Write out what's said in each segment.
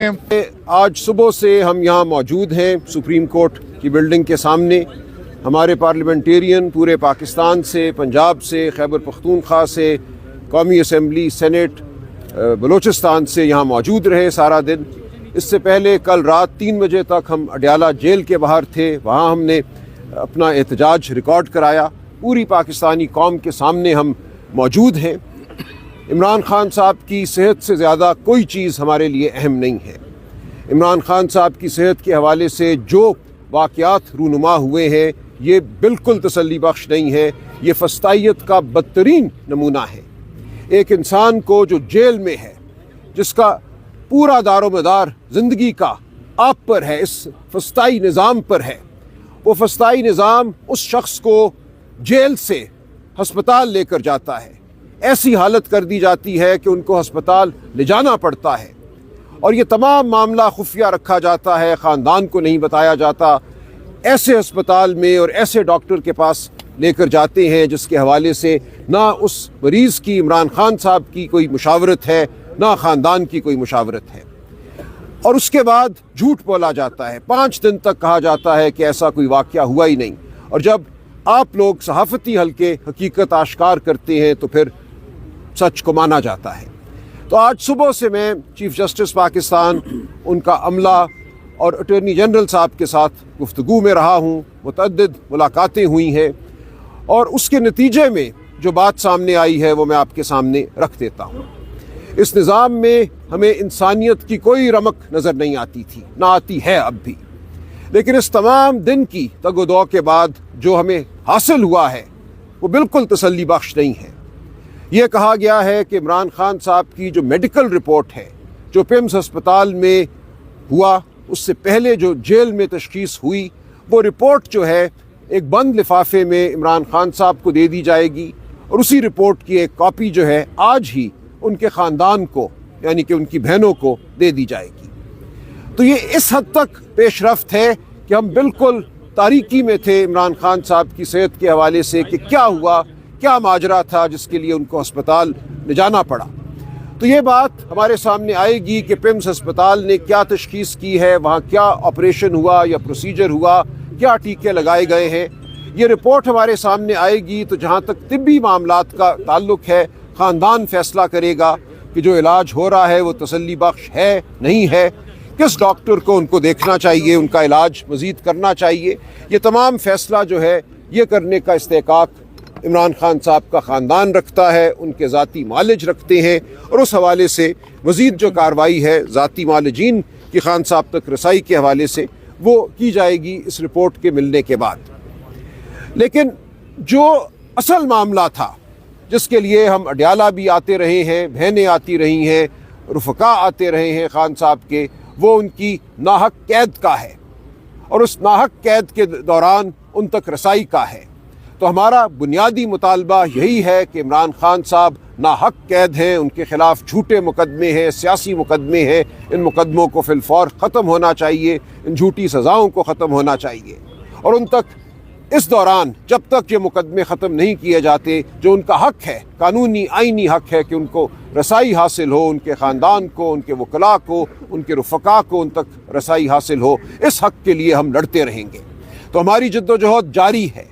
آج صبح سے ہم یہاں موجود ہیں سپریم کورٹ کی بلڈنگ کے سامنے. ہمارے پارلیمنٹیرین پورے پاکستان سے، پنجاب سے، خیبر پختونخوا سے، قومی اسمبلی، سینٹ، بلوچستان سے یہاں موجود رہے سارا دن. اس سے پہلے کل رات 3 بجے تک ہم اڈیالہ جیل کے باہر تھے. وہاں ہم نے اپنا احتجاج ریکارڈ کرایا. پوری پاکستانی قوم کے سامنے ہم موجود ہیں. عمران خان صاحب کی صحت سے زیادہ کوئی چیز ہمارے لیے اہم نہیں ہے. عمران خان صاحب کی صحت کے حوالے سے جو واقعات رونما ہوئے ہیں یہ بالکل تسلی بخش نہیں ہے. یہ فسطائیت کا بدترین نمونہ ہے. ایک انسان کو جو جیل میں ہے، جس کا پورا دار و مدار زندگی کا آپ پر ہے، اس فسطائی نظام پر ہے، وہ فسطائی نظام اس شخص کو جیل سے ہسپتال لے کر جاتا ہے. ایسی حالت کر دی جاتی ہے کہ ان کو ہسپتال لے جانا پڑتا ہے، اور یہ تمام معاملہ خفیہ رکھا جاتا ہے، خاندان کو نہیں بتایا جاتا. ایسے ہسپتال میں اور ایسے ڈاکٹر کے پاس لے کر جاتے ہیں جس کے حوالے سے نہ اس مریض کی، عمران خان صاحب کی کوئی مشاورت ہے، نہ خاندان کی کوئی مشاورت ہے. اور اس کے بعد جھوٹ بولا جاتا ہے. 5 دن تک کہا جاتا ہے کہ ایسا کوئی واقعہ ہوا ہی نہیں. اور جب آپ لوگ صحافتی حلقے حقیقت آشکار کرتے ہیں تو پھر سچ کو مانا جاتا ہے. تو آج صبح سے میں چیف جسٹس پاکستان، ان کا عملہ اور اٹارنی جنرل صاحب کے ساتھ گفتگو میں رہا ہوں. متعدد ملاقاتیں ہوئی ہیں، اور اس کے نتیجے میں جو بات سامنے آئی ہے وہ میں آپ کے سامنے رکھ دیتا ہوں. اس نظام میں ہمیں انسانیت کی کوئی رمق نظر نہیں آتی تھی، نہ آتی ہے اب بھی. لیکن اس تمام دن کی تگ و دو کے بعد جو ہمیں حاصل ہوا ہے وہ بالکل تسلی بخش نہیں ہے. یہ کہا گیا ہے کہ عمران خان صاحب کی جو میڈیکل رپورٹ ہے، جو پیمز ہسپتال میں ہوا، اس سے پہلے جو جیل میں تشخیص ہوئی، وہ رپورٹ جو ہے ایک بند لفافے میں عمران خان صاحب کو دے دی جائے گی، اور اسی رپورٹ کی ایک کاپی جو ہے آج ہی ان کے خاندان کو، یعنی کہ ان کی بہنوں کو دے دی جائے گی. تو یہ اس حد تک پیش رفت ہے کہ ہم بالکل تاریکی میں تھے عمران خان صاحب کی صحت کے حوالے سے کہ کیا ہوا، کیا ماجرا تھا جس کے لیے ان کو ہسپتال لے جانا پڑا. تو یہ بات ہمارے سامنے آئے گی کہ پیمز ہسپتال نے کیا تشخیص کی ہے، وہاں کیا آپریشن ہوا یا پروسیجر ہوا، کیا ٹیکے لگائے گئے ہیں. یہ رپورٹ ہمارے سامنے آئے گی تو جہاں تک طبی معاملات کا تعلق ہے، خاندان فیصلہ کرے گا کہ جو علاج ہو رہا ہے وہ تسلی بخش ہے، نہیں ہے، کس ڈاکٹر کو ان کو دیکھنا چاہیے، ان کا علاج مزید کرنا چاہیے. یہ تمام فیصلہ جو ہے یہ کرنے کا استحقاق عمران خان صاحب کا خاندان رکھتا ہے، ان کے ذاتی معالج رکھتے ہیں، اور اس حوالے سے مزید جو کارروائی ہے ذاتی معالجین کی خان صاحب تک رسائی کے حوالے سے وہ کی جائے گی اس رپورٹ کے ملنے کے بعد. لیکن جو اصل معاملہ تھا، جس کے لیے ہم اڈیالہ بھی آتے رہے ہیں، بہنیں آتی رہی ہیں، رفقا آتے رہے ہیں خان صاحب کے، وہ ان کی ناحق قید کا ہے، اور اس ناحق قید کے دوران ان تک رسائی کا ہے. تو ہمارا بنیادی مطالبہ یہی ہے کہ عمران خان صاحب ناحق قید ہیں، ان کے خلاف جھوٹے مقدمے ہیں، سیاسی مقدمے ہیں. ان مقدموں کو فی الفور ختم ہونا چاہیے، ان جھوٹی سزاؤں کو ختم ہونا چاہیے. اور ان تک اس دوران جب تک یہ مقدمے ختم نہیں کیے جاتے، جو ان کا حق ہے، قانونی آئینی حق ہے کہ ان کو رسائی حاصل ہو، ان کے خاندان کو، ان کے وکلاء کو، ان کے رفقا کو ان تک رسائی حاصل ہو، اس حق کے لیے ہم لڑتے رہیں گے. تو ہماری جد و جہد جاری ہے.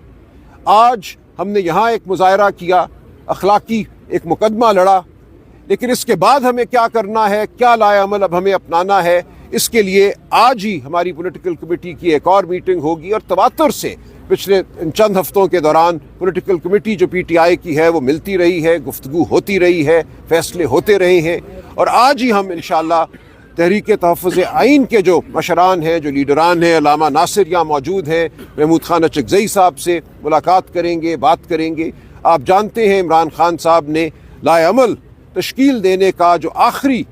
آج ہم نے یہاں ایک مظاہرہ کیا، اخلاقی ایک مقدمہ لڑا، لیکن اس کے بعد ہمیں کیا کرنا ہے، کیا لائے عمل اب ہمیں اپنانا ہے، اس کے لیے آج ہی ہماری پولیٹیکل کمیٹی کی ایک اور میٹنگ ہوگی. اور تواتر سے پچھلے چند ہفتوں کے دوران پولیٹیکل کمیٹی جو پی ٹی آئی کی ہے وہ ملتی رہی ہے، گفتگو ہوتی رہی ہے، فیصلے ہوتے رہے ہیں. اور آج ہی ہم انشاءاللہ تحریک تحفظ آئین کے جو مشران ہیں، جو لیڈران ہیں، علامہ ناصر یہاں موجود ہیں، محمود خان اچکزئی صاحب سے ملاقات کریں گے، بات کریں گے. آپ جانتے ہیں عمران خان صاحب نے لائے عمل تشکیل دینے کا جو آخری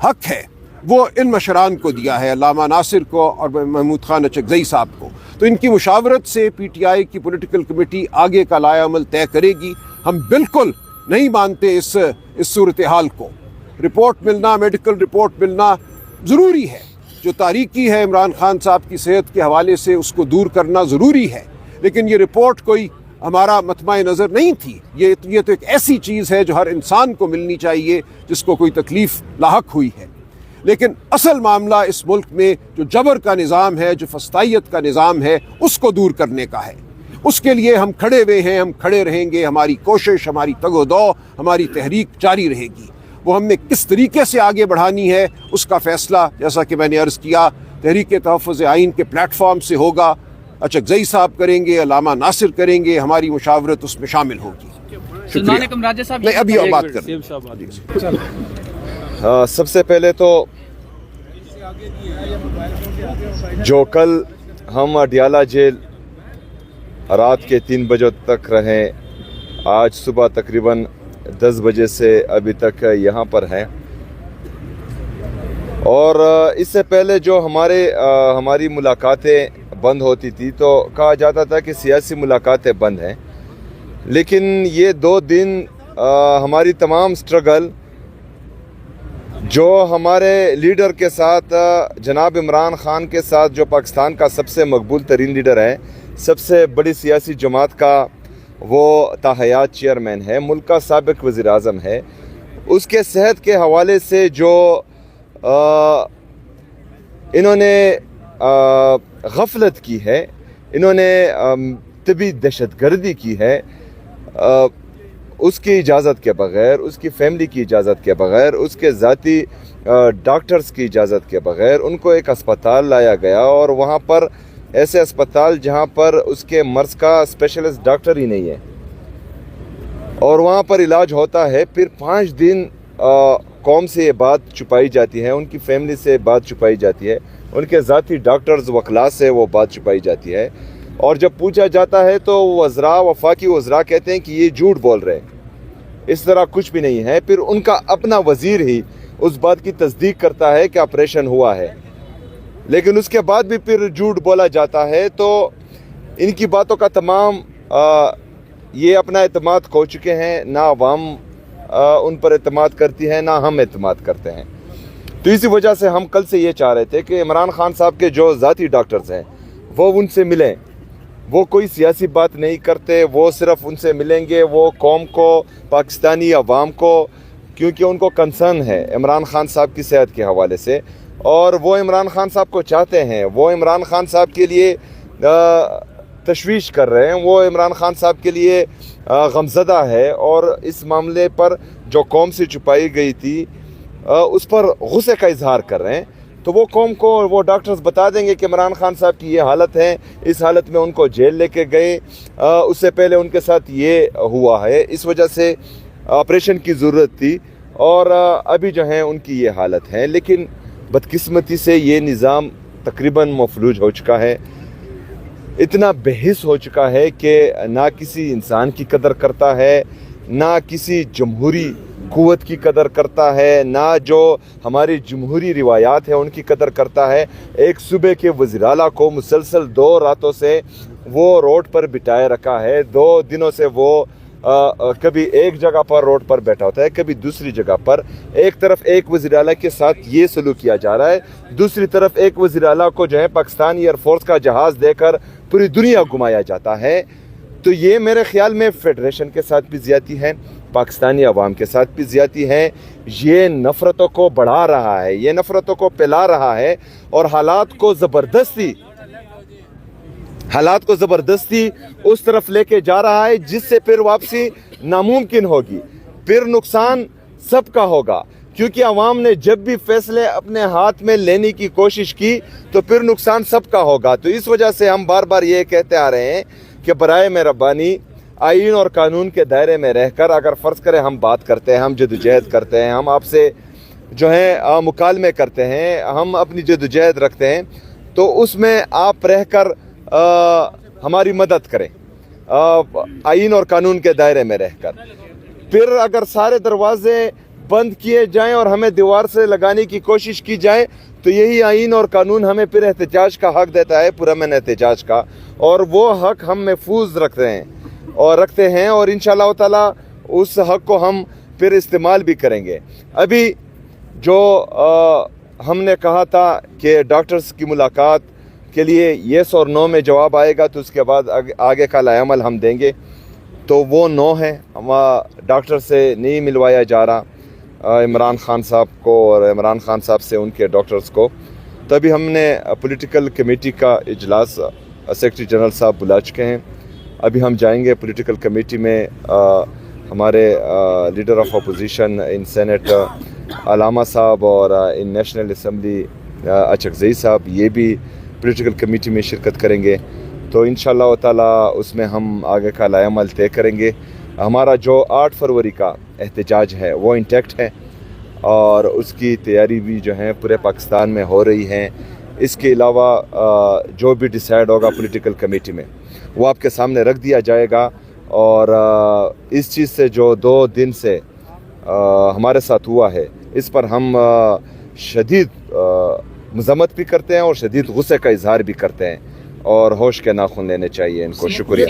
حق ہے وہ ان مشران کو دیا ہے، علامہ ناصر کو اور محمود خان اچکزئی صاحب کو. تو ان کی مشاورت سے پی ٹی آئی کی پولیٹیکل کمیٹی آگے کا لائے عمل طے کرے گی. ہم بالکل نہیں مانتے اس صورتحال کو. رپورٹ ملنا، میڈیکل رپورٹ ملنا ضروری ہے. جو تاریکی ہے عمران خان صاحب کی صحت کے حوالے سے اس کو دور کرنا ضروری ہے، لیکن یہ رپورٹ کوئی ہمارا مطمع نظر نہیں تھی. یہ تو ایک ایسی چیز ہے جو ہر انسان کو ملنی چاہیے جس کو کوئی تکلیف لاحق ہوئی ہے. لیکن اصل معاملہ اس ملک میں جو جبر کا نظام ہے، جو فسطائیت کا نظام ہے، اس کو دور کرنے کا ہے۔ اس کے لیے ہم کھڑے ہوئے ہیں، ہم کھڑے رہیں گے، ہماری کوشش، ہماری تگ و دو، ہماری تحریک جاری رہے گی۔ وہ ہم نے کس طریقے سے آگے بڑھانی ہے اس کا فیصلہ، جیسا کہ میں نے عرض کیا، تحریک تحفظ آئین کے پلیٹ فارم سے ہوگا۔ اچکزئی صاحب کریں گے، علامہ ناصر کریں گے، ہماری مشاورت اس میں شامل ہوگی۔ نہیں، ابھی اور بات کریں۔ سب سے پہلے تو جو کل ہم اڈیالہ جیل رات کے 3 بجے تک رہے، آج صبح تقریباً 10 بجے سے ابھی تک یہاں پر ہیں۔ اور اس سے پہلے جو ہماری ملاقاتیں بند ہوتی تھی تو کہا جاتا تھا کہ سیاسی ملاقاتیں بند ہیں، لیکن یہ 2 دن ہماری تمام سٹرگل جو ہمارے لیڈر کے ساتھ، جناب عمران خان کے ساتھ، جو پاکستان کا سب سے مقبول ترین لیڈر ہے، سب سے بڑی سیاسی جماعت کا وہ تاحیات چیئرمین ہے، ملک کا سابق وزیر اعظم ہے، اس کے صحت کے حوالے سے جو انہوں نے غفلت کی ہے، انہوں نے طبی دہشت گردی کی ہے، اس کی اجازت کے بغیر، اس کی فیملی کی اجازت کے بغیر، اس کے ذاتی ڈاکٹرز کی اجازت کے بغیر ان کو ایک اسپتال لایا گیا، اور وہاں پر ایسے اسپتال جہاں پر اس کے مرض کا اسپیشلسٹ ڈاکٹر ہی نہیں ہے، اور وہاں پر علاج ہوتا ہے۔ پھر 5 دن قوم سے یہ بات چھپائی جاتی ہے، ان کی فیملی سے بات چھپائی جاتی ہے، ان کے ذاتی ڈاکٹرز وکلاء سے وہ بات چھپائی جاتی ہے، اور جب پوچھا جاتا ہے تو وزراء، وفاقی وزراء کہتے ہیں کہ یہ جھوٹ بول رہے ہیں، اس طرح کچھ بھی نہیں ہے۔ پھر ان کا اپنا وزیر ہی اس بات کی تصدیق کرتا ہے کہ آپریشن ہوا ہے، لیکن اس کے بعد بھی پھر جھوٹ بولا جاتا ہے۔ تو ان کی باتوں کا تمام یہ اپنا اعتماد کھو چکے ہیں، نہ عوام ان پر اعتماد کرتی ہے، نہ ہم اعتماد کرتے ہیں۔ تو اسی وجہ سے ہم کل سے یہ چاہ رہے تھے کہ عمران خان صاحب کے جو ذاتی ڈاکٹرز ہیں وہ ان سے ملیں، وہ کوئی سیاسی بات نہیں کرتے، وہ صرف ان سے ملیں گے، وہ قوم کو، پاکستانی عوام کو، کیونکہ ان کو کنسرن ہے عمران خان صاحب کی صحت کے حوالے سے، اور وہ عمران خان صاحب کو چاہتے ہیں، وہ عمران خان صاحب کے لیے تشویش کر رہے ہیں، وہ عمران خان صاحب کے لیے غمزدہ ہے، اور اس معاملے پر جو قوم سے چھپائی گئی تھی اس پر غصے کا اظہار کر رہے ہیں۔ تو وہ قوم کو وہ ڈاکٹرز بتا دیں گے کہ عمران خان صاحب کی یہ حالت ہے، اس حالت میں ان کو جیل لے کے گئے، اس سے پہلے ان کے ساتھ یہ ہوا ہے، اس وجہ سے آپریشن کی ضرورت تھی، اور ابھی جو ہیں ان کی یہ حالت ہے۔ لیکن بدقسمتی سے یہ نظام تقریباً مفلوج ہو چکا ہے، اتنا بحث ہو چکا ہے کہ نہ کسی انسان کی قدر کرتا ہے، نہ کسی جمہوری قوت کی قدر کرتا ہے، نہ جو ہماری جمہوری روایات ہیں ان کی قدر کرتا ہے۔ ایک صوبے کے وزیر اعلیٰ کو مسلسل 2 راتوں سے وہ روڈ پر بٹھائے رکھا ہے، 2 دنوں سے وہ کبھی ایک جگہ پر روڈ پر بیٹھا ہوتا ہے، کبھی دوسری جگہ پر۔ ایک طرف ایک وزیر اعلیٰ کے ساتھ یہ سلوک کیا جا رہا ہے، دوسری طرف ایک وزیر اعلیٰ کو جو ہے پاکستان ایئر فورس کا جہاز دے کر پوری دنیا گھمایا جاتا ہے۔ تو یہ میرے خیال میں فیڈریشن کے ساتھ بھی زیادتی ہے، پاکستانی عوام کے ساتھ بھی زیادتی ہے، یہ نفرتوں کو بڑھا رہا ہے، یہ نفرتوں کو پھیلا رہا ہے، اور حالات کو زبردستی اس طرف لے کے جا رہا ہے جس سے پھر واپسی ناممکن ہوگی، پھر نقصان سب کا ہوگا، کیونکہ عوام نے جب بھی فیصلے اپنے ہاتھ میں لینے کی کوشش کی تو پھر نقصان سب کا ہوگا۔ تو اس وجہ سے ہم بار بار یہ کہتے آ رہے ہیں کہ برائے مہربانی آئین اور قانون کے دائرے میں رہ کر، اگر فرض کریں ہم بات کرتے ہیں، ہم جدوجہد کرتے ہیں، ہم آپ سے جو ہے مکالمے کرتے ہیں، ہم اپنی جدوجہد رکھتے ہیں، تو اس میں آپ رہ کر ہماری مدد کریں آئین اور قانون کے دائرے میں رہ کر۔ پھر اگر سارے دروازے بند کیے جائیں اور ہمیں دیوار سے لگانے کی کوشش کی جائے تو یہی آئین اور قانون ہمیں پھر احتجاج کا حق دیتا ہے، پرامن احتجاج کا، اور وہ حق ہم محفوظ رکھتے ہیں اور انشاءاللہ تعالی اس حق کو ہم پھر استعمال بھی کریں گے۔ ابھی جو ہم نے کہا تھا کہ ڈاکٹرز کی ملاقات کے لیے یس اور نو میں جواب آئے گا تو اس کے بعد آگے کا لائے عمل ہم دیں گے، تو وہ نو ہے، ہم ڈاکٹر سے نہیں ملوایا جا رہا، عمران خان صاحب کو اور عمران خان صاحب سے ان کے ڈاکٹرز کو. تبھی ہم نے پولیٹیکل کمیٹی کا اجلاس سیکرٹری جنرل صاحب بلا چکے ہیں. ابھی ہم جائیں گے پولیٹیکل کمیٹی میں. ہمارے leader of opposition in senate علامہ صاحب اور ان نیشنل اسمبلی اچکزئی صاحب یہ بھی پولیٹیکل کمیٹی میں شرکت کریں گے. تو انشاءاللہ تعالی اس میں ہم آگے کا لائحہ عمل طے کریں گے. ہمارا جو 8 فروری کا احتجاج ہے وہ انٹیکٹ ہے اور اس کی تیاری بھی جو ہے پورے پاکستان میں ہو رہی ہیں. اس کے علاوہ جو بھی ڈیسائیڈ ہوگا پولیٹیکل کمیٹی میں وہ آپ کے سامنے رکھ دیا جائے گا. اور اس چیز سے جو 2 دن سے ہمارے ساتھ ہوا ہے اس پر ہم شدید مذمت بھی کرتے ہیں اور شدید غصے کا اظہار بھی کرتے ہیں اور ہوش کے ناخن لینے چاہیے ان کو. شکریہ.